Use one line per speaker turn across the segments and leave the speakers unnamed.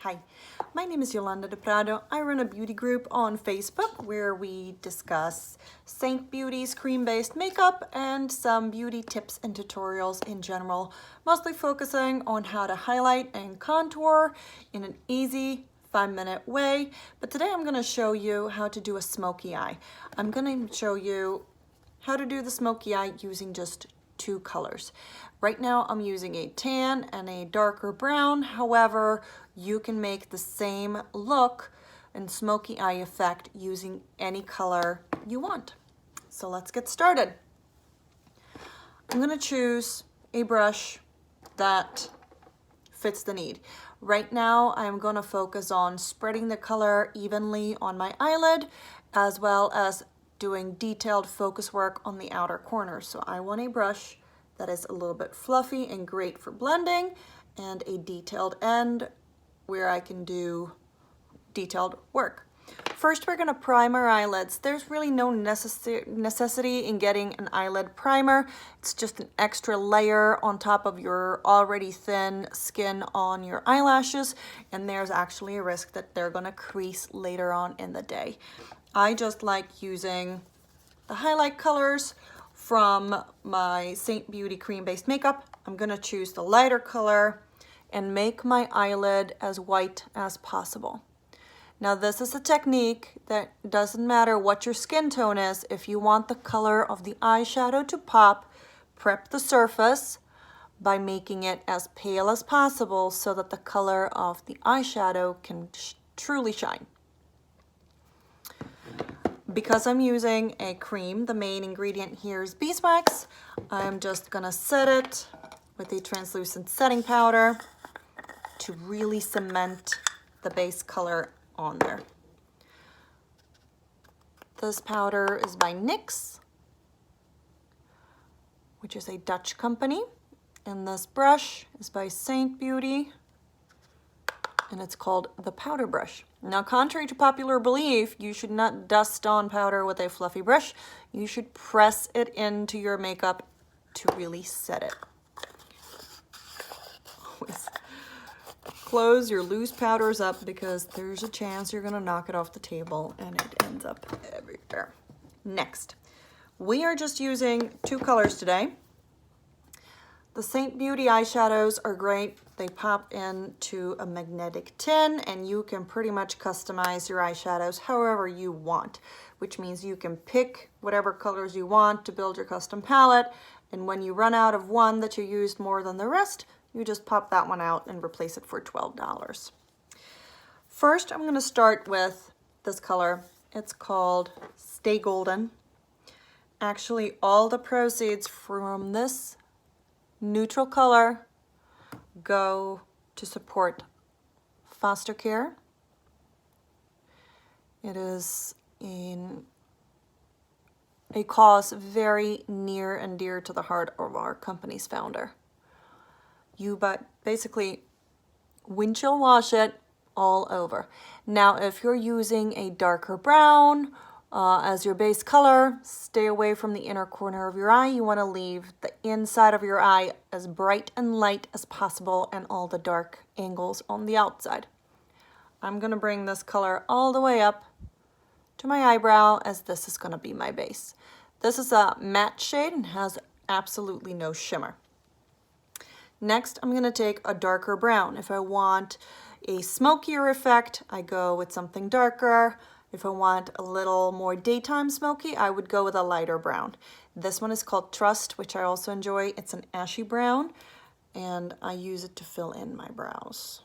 Hi, my name is Yolanda de Prado. I run a beauty group on Facebook where we discuss Saint Beauty's cream-based makeup and some beauty tips and tutorials in general, mostly focusing on how to highlight and contour in an easy 5-minute way. But today I'm going to show you how to do a smoky eye. I'm going to show you how to do the smoky eye using just two colors. Right now I'm using a tan and a darker brown. However, you can make the same look and smoky eye effect using any color you want. So let's get started. I'm going to choose a brush that fits the need. Right now I'm going to focus on spreading the color evenly on my eyelid as well as doing detailed focus work on the outer corners. So I want a brush that is a little bit fluffy and great for blending, and a detailed end where I can do detailed work. First, we're going to prime our eyelids. There's really no necessity in getting an eyelid primer. It's just an extra layer on top of your already thin skin on your eyelashes, and there's actually a risk that they're going to crease later on in the day. I just like using the highlight colors from my Saint Beauty cream-based makeup. I'm going to choose the lighter color and make my eyelid as white as possible. Now this is a technique that doesn't matter what your skin tone is. If you want the color of the eyeshadow to pop, prep the surface by making it as pale as possible so that the color of the eyeshadow can truly shine. Because I'm using a cream, the main ingredient here is beeswax. I'm just gonna set it with a translucent setting powder to really cement the base color on there. This powder is by NYX, which is a Dutch company. And this brush is by Saint Beauty, and it's called the powder brush. Now, contrary to popular belief, you should not dust on powder with a fluffy brush. You should press it into your makeup to really set it. Always close your loose powders up because there's a chance you're gonna knock it off the table and it ends up everywhere. Next, we are just using two colors today. The Saint Beauty eyeshadows are great. They pop into a magnetic tin and you can pretty much customize your eyeshadows however you want, which means you can pick whatever colors you want to build your custom palette. And when you run out of one that you used more than the rest, you just pop that one out and replace it for $12. First, I'm going to start with this color. It's called Stay Golden. Actually, all the proceeds from this neutral color go to support foster care. It is in a cause very near and dear to the heart of our company's founder. You basically windshield wash it all over. Now, if you're using a darker brown as your base color, stay away from the inner corner of your eye. You want to leave the inside of your eye as bright and light as possible and all the dark angles on the outside. I'm going to bring this color all the way up to my eyebrow as this is going to be my base. This is a matte shade and has absolutely no shimmer. Next, I'm going to take a darker brown. If I want a smokier effect, I go with something darker. If I want a little more daytime smoky, I would go with a lighter brown. This one is called Trust, which I also enjoy. It's an ashy brown, and I use it to fill in my brows.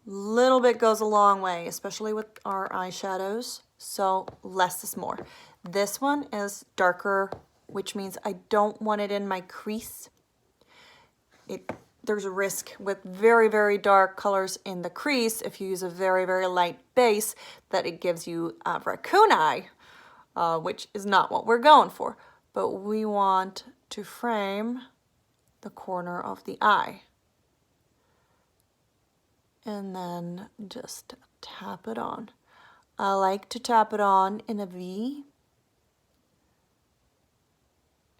Little bit goes a long way, especially with our eyeshadows, so less is more. This one is darker, which means I don't want it in my crease. There's a risk with very, very dark colors in the crease if you use a very, very light base that it gives you a raccoon eye, which is not what we're going for. But we want to frame the corner of the eye. And then just tap it on. I like to tap it on in a V.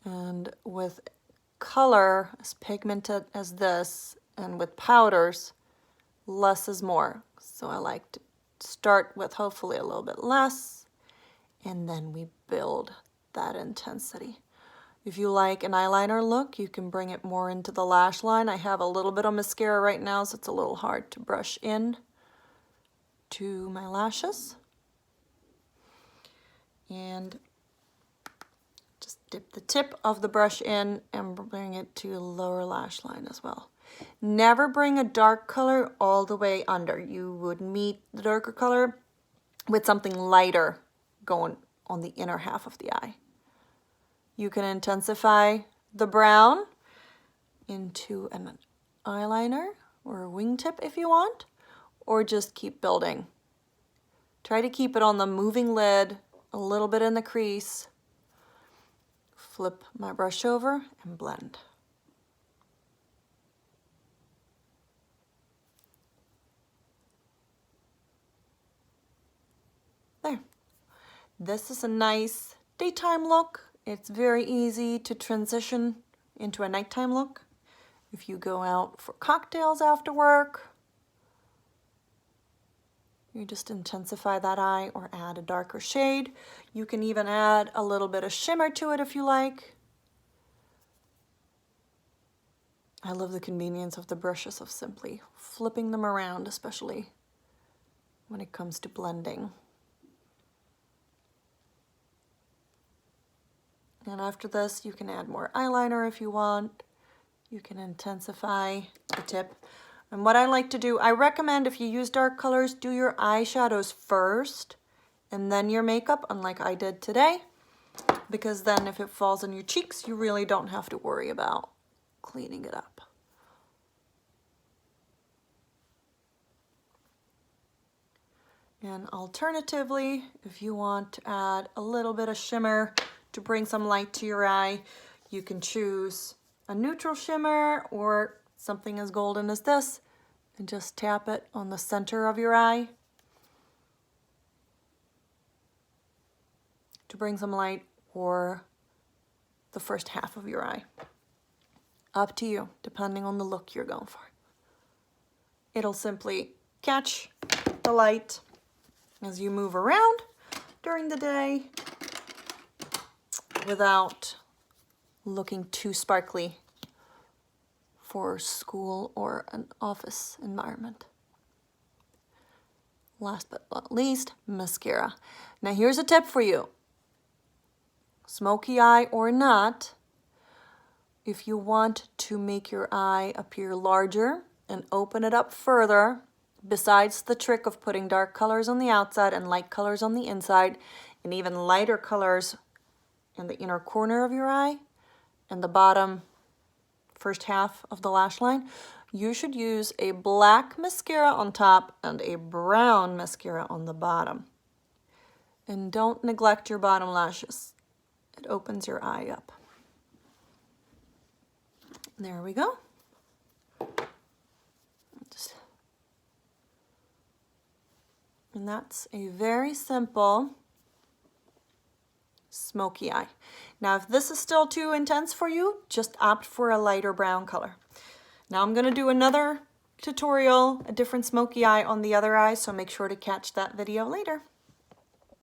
And with color as pigmented as this and with powders, less is more. So I like to start with hopefully a little bit less, and then we build that intensity. If you like an eyeliner look, you can bring it more into the lash line. I have a little bit of mascara right now, so it's a little hard to brush in to my lashes. And just dip the tip of the brush in and bring it to lower lash line as well. Never bring a dark color all the way under. You would meet the darker color with something lighter going on the inner half of the eye. You can intensify the brown into an eyeliner or a wingtip if you want, or just keep building. Try to keep it on the moving lid, a little bit in the crease. Flip my brush over and blend. There. This is a nice daytime look. It's very easy to transition into a nighttime look. If you go out for cocktails after work, you just intensify that eye or add a darker shade. You can even add a little bit of shimmer to it if you like. I love the convenience of the brushes, of simply flipping them around, especially when it comes to blending. And after this, you can add more eyeliner if you want. You can intensify the tip. And what I like to do, I recommend if you use dark colors, do your eyeshadows first and then your makeup, unlike I did today, because then if it falls on your cheeks, you really don't have to worry about cleaning it up. And alternatively, if you want to add a little bit of shimmer to bring some light to your eye, you can choose a neutral shimmer or something as golden as this and just tap it on the center of your eye to bring some light, or the first half of your eye. Up to you, depending on the look you're going for. It'll simply catch the light as you move around during the day without looking too sparkly for school or an office environment. Last but not least, mascara. Now here's a tip for you. Smoky eye or not, if you want to make your eye appear larger and open it up further, besides the trick of putting dark colors on the outside and light colors on the inside, and even lighter colors in the inner corner of your eye and the bottom first half of the lash line, you should use a black mascara on top and a brown mascara on the bottom. And don't neglect your bottom lashes. It opens your eye up. There we go. And that's a very simple smoky eye. Now, if this is still too intense for you, just opt for a lighter brown color. Now I'm going to do another tutorial, a different smoky eye on the other eye, so make sure to catch that video later.